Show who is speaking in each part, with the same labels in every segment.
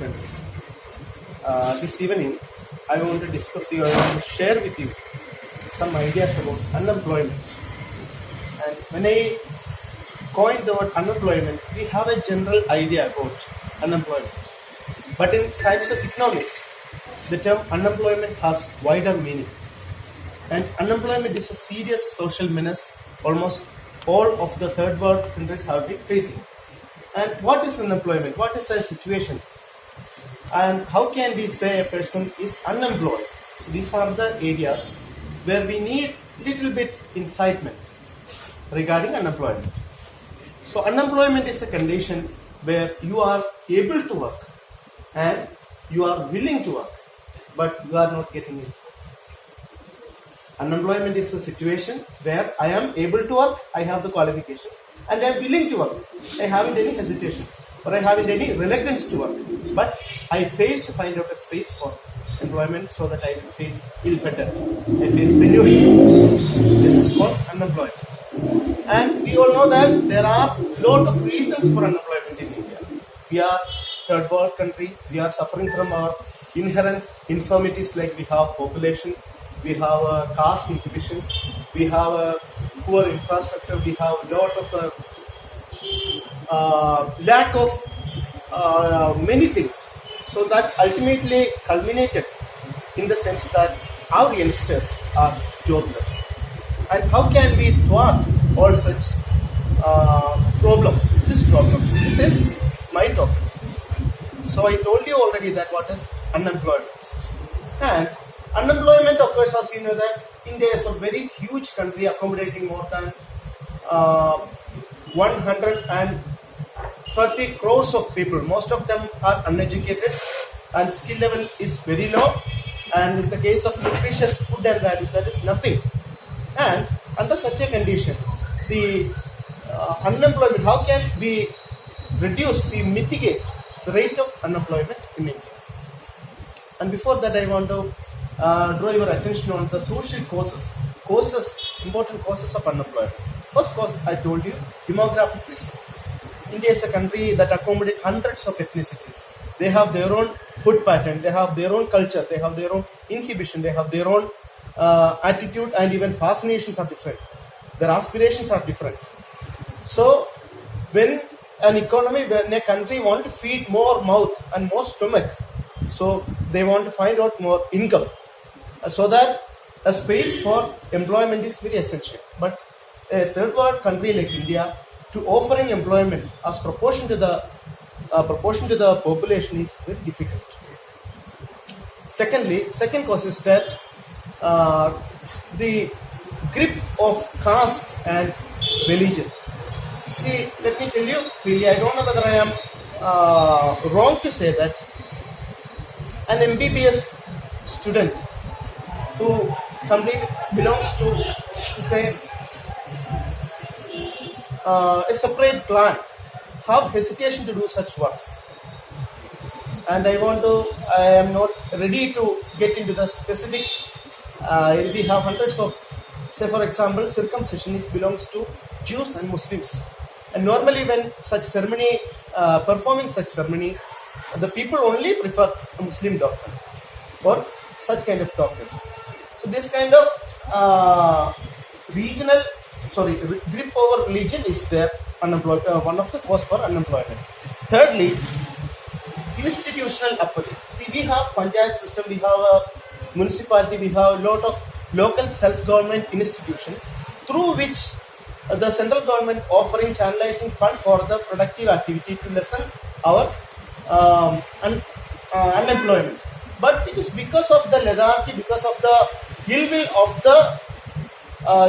Speaker 1: friends. This evening, I want to discuss you, I want to share with you some ideas about unemployment. And when I coined the word unemployment, we have a general idea about unemployment. But in science of economics, the term unemployment has wider meaning. And unemployment is a serious social menace almost all of the third world countries have been facing. And what is unemployment? What is the situation? And how can we say a person is unemployed? So these are the areas where we need little bit incitement regarding unemployment. So unemployment is a condition where you are able to work and you are willing to work, but you are not getting it. Unemployment is a situation where I am able to work, I have the qualification, and I am willing to work. I haven't any hesitation or I haven't any reluctance to work, but I fail to find out a space for employment so that I will face ill-fitted. I face penury. This is called unemployment. And we all know that there are a lot of reasons for unemployment in India. We are third world country. We are suffering from our inherent infirmities, like we have population, we have a caste division, we have a poor infrastructure, we have a lot of lack of many things. So that ultimately culminated in the sense that our youngsters are jobless. And how can we thwart all such problem? This is my topic. So I told you already that what is unemployment. And unemployment occurs, as you know, that India is a very huge country accommodating more than 130 crores of people. Most of them are uneducated and skill level is very low. And in the case of nutritious food and values, that is nothing. And under such a condition, the unemployment, how can we mitigate the rate of unemployment in India? And before that, I want to draw your attention on the social important causes of unemployment. First cause, I told you, demographic reason. India is a country that accommodates hundreds of ethnicities. They have their own food pattern, they have their own culture, they have their own inhibition, they have their own attitude, and even fascinations are different. Their aspirations are different. So, when an economy, when a country wants to feed more mouth and more stomach, so they want to find out more income. So that a space for employment is very essential. But a third world country like India, to offering employment as proportion to the population is very difficult. Second cause is that the grip of caste and religion. See, let me tell you freely, I don't know whether I am wrong to say that an MBBS student who belongs to, say, a separate clan have hesitation to do such works. And I am not ready to get into the specific. We have hundreds of, say for example, circumcision belongs to Jews and Muslims. And normally when such ceremony, performing such ceremony, the people only prefer a Muslim doctrine or such kind of doctrines. So this kind of grip over religion is there, one of the cause for unemployment. Thirdly, institutional apathy. See, we have panchayat system, we have a municipality, we have a lot of local self-government institution through which the central government offering channelizing fund for the productive activity to lessen our unemployment. But it is because of the lethargy, because of the ill will of the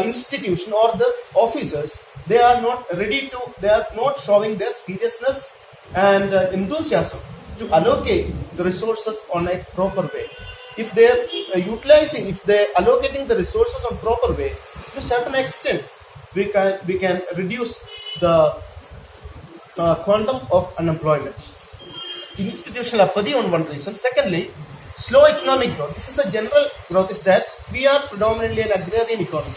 Speaker 1: institution or the officers, they are not showing their seriousness and enthusiasm to allocate the resources on a proper way. If they are allocating the resources on proper way, to a certain extent, we can reduce the quantum of unemployment. Institutional apathy on one reason. Secondly, slow economic growth. This is a general growth, is that we are predominantly an agrarian economy.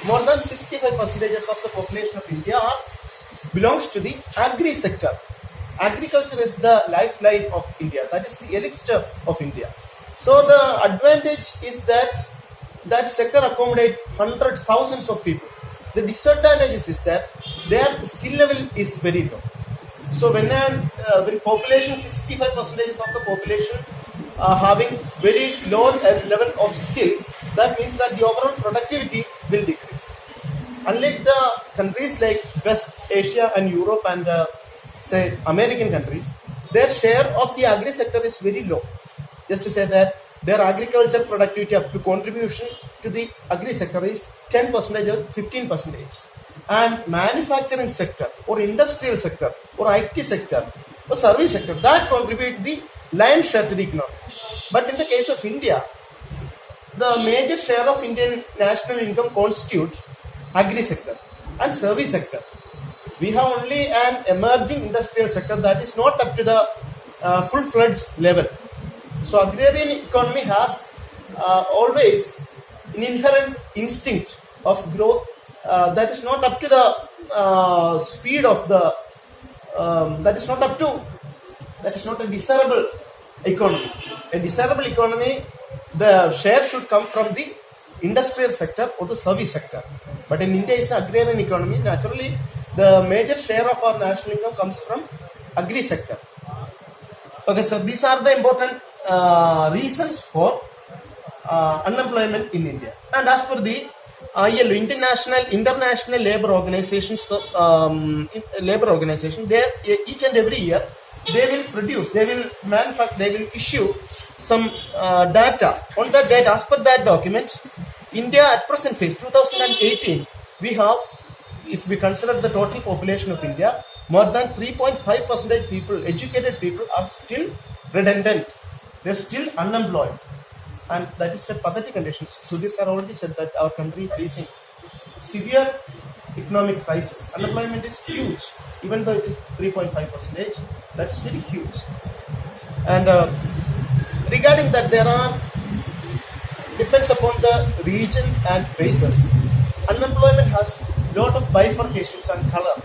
Speaker 1: More than 65% of the population of India belongs to the agri sector. agriculture is the lifeline of India. That is the elixir of India. So the advantage is that that sector accommodates hundreds, thousands of people. The disadvantage is that their skill level is very low. So when population 65% of the population having very low level of skill, that means that the overall productivity will decrease. Unlike the countries like West Asia and Europe and say American countries, their share of the agri sector is very low. Just to say that their agriculture productivity up to contribution to the agri sector is 10% or 15%. And manufacturing sector or industrial sector or IT sector or service sector, that contribute the lion's share to the economy. But in the case of India, the major share of Indian national income constitutes agri sector and service sector. We have only an emerging industrial sector that is not up to the full-fledged level. So agrarian economy has always an inherent instinct of growth that is not up to the speed of the that is not a desirable economy. A desirable economy, the share should come from the industrial sector or the service sector. But in India, it's an agrarian economy. Naturally, the major share of our national income comes from agri sector. Okay, so these are the important reasons for unemployment in India. And as per the ILO, International Labor Organization, they each and every year they will produce, they will manufacture, they will issue some data. On that data, as per that document, India at present phase 2018, we have, if we consider the total population of India, more than 3.5% people, educated people, are still redundant. They are still unemployed. And that is a pathetic condition. So this are already said that our country is facing severe economic crisis. Unemployment is huge, even though it is 3.5%. That is very huge. And regarding that, there are depends upon the region and phases. Unemployment has lot of bifurcations and color.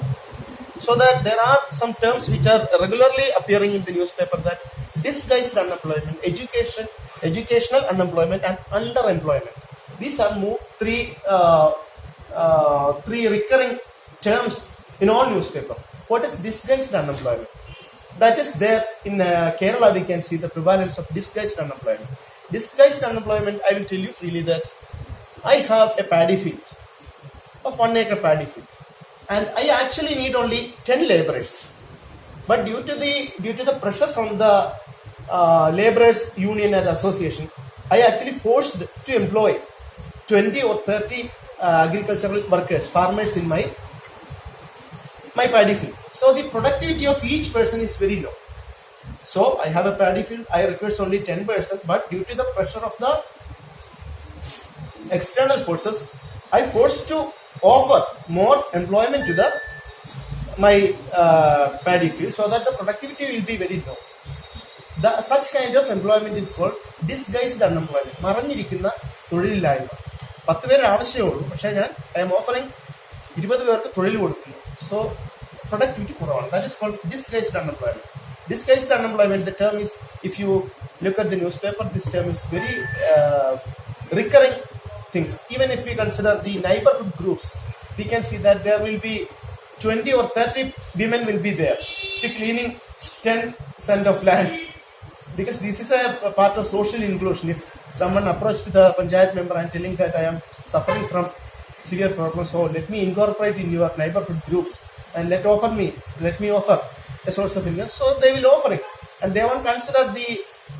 Speaker 1: So that there are some terms which are regularly appearing in the newspaper, that disguised unemployment, educational unemployment, and underemployment. These are three recurring terms in all newspapers. What is disguised unemployment? That is there in Kerala. We can see the prevalence of disguised unemployment. Disguised unemployment, I will tell you freely that I have a paddy field of 1 acre paddy field, and I actually need only 10 laborers. But due to the pressure from the laborers union and association, I actually forced to employ 20 or 30 agricultural workers, farmers in my paddy field. So the productivity of each person is very low. So I have a paddy field, I request only 10%, but due to the pressure of the external forces, I forced to offer more employment to my paddy field, so that the productivity will be very low. Such kind of employment is called disguised unemployment. മറഞ്ഞിരിക്കുന്ന തൊഴിലില്ലായ്മ. 10 പേര് ആവശ്യമേ പക്ഷേ I am offering 20 പേർക്ക് തൊഴിൽ കൊടുക്കുന്നു. So productivity കുറവാണ്. That is called disguised unemployment. Disguised unemployment, the term is, if you look at the newspaper, this term is very recurring things. Even if we consider the neighborhood groups, we can see that there will be 20 or 30 women will be there to cleaning 10 cent of land, because this is a part of social inclusion. If someone approached the panchayat member and telling that I am suffering from severe problems, so let me incorporate in your neighborhood groups and let me offer a source of income, so they will offer it, and they won't consider the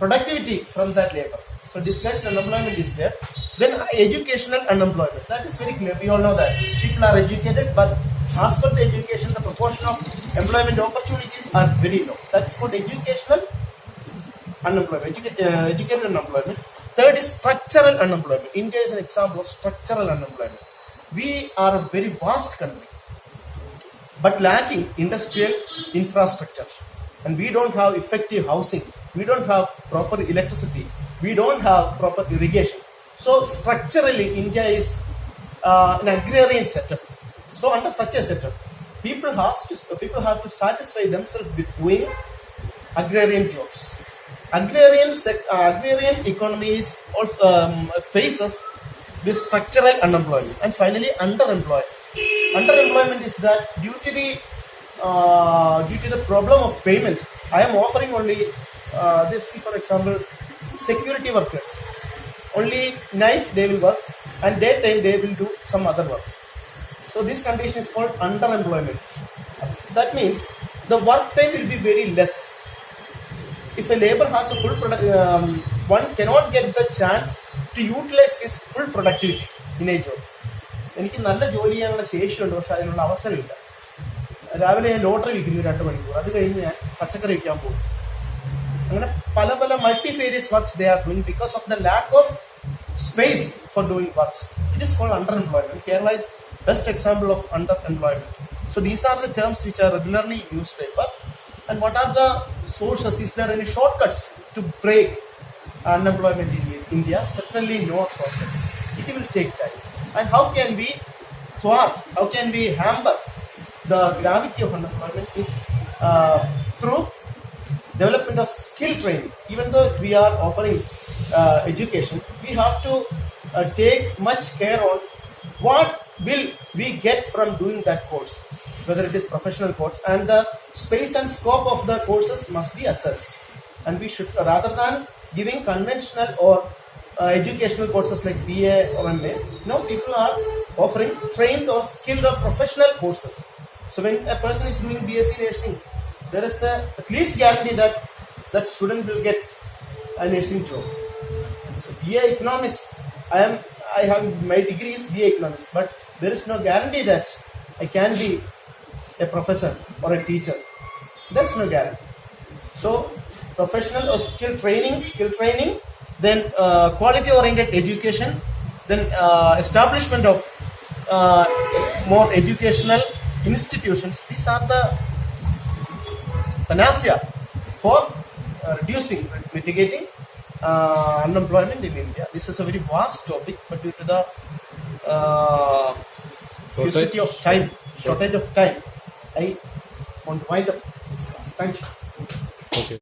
Speaker 1: productivity from that labor. So disguised unemployment is there. Then educational unemployment, that is very clear. We all know that people are educated, but as per the education, the proportion of employment opportunities are very low. That is called educational unemployment, educated unemployment. Third is structural unemployment. India is an example of structural unemployment. We are a very vast country, but lacking industrial infrastructure, and we don't have effective housing, we don't have proper electricity, we don't have proper irrigation. So structurally India is an agrarian setup. So under such a setup, people have to satisfy themselves with doing agrarian jobs. Agrarian economy is also faces this structural unemployment, and finally underemployment. Underemployment is that due to the problem of payment, I am offering only this. For example, security workers. Only night they will work, and daytime they will do some other works. So this condition is called underemployment. That means the work time will be very less. If a labor has a full one cannot get the chance to utilize his full productivity in a job. എനിക്ക് നല്ല ജോലി ചെയ്യാനുള്ള ശേഷിയുണ്ട്, പക്ഷെ അതിനുള്ള അവസരമില്ല. രാവിലെ ഞാൻ lottery വിൽക്കുന്നു 2 മണിക്കൂർ, അത് കഴിഞ്ഞ് ഞാൻ പച്ചക്കറി വിൽക്കാൻ പോകും. അങ്ങനെ പല പല multifarious works they are doing because of the lack of space for doing works. It is called underemployment. Kerala is best example of underemployment. So these are the terms which are regularly in newspaper. And what are the sources? Is there any shortcuts to break unemployment in India? Certainly no shortcuts. It will take time. And how can we hamper the gravity of unemployment is through development of skill training. Even though if we are offering education, we have to take much care on what will we get from doing that course, whether it is professional course, and the space and scope of the courses must be assessed. And we should, rather than giving conventional or educational courses like BA or MA, now people are offering trained or skilled or professional courses. So when a person is doing BSc nursing, there is at least guarantee that that student will get a nursing job. So BA economics, I have my degree is BA economics, but there is no guarantee that I can be a professor or a teacher. There is no guarantee. So professional or skill training, then quality oriented education, then establishment of more educational institutions. These are the panacea for mitigating unemployment in India. This is a very vast topic, but due to the shortage of time, I want to wind up this class. Thank you.
Speaker 2: Okay.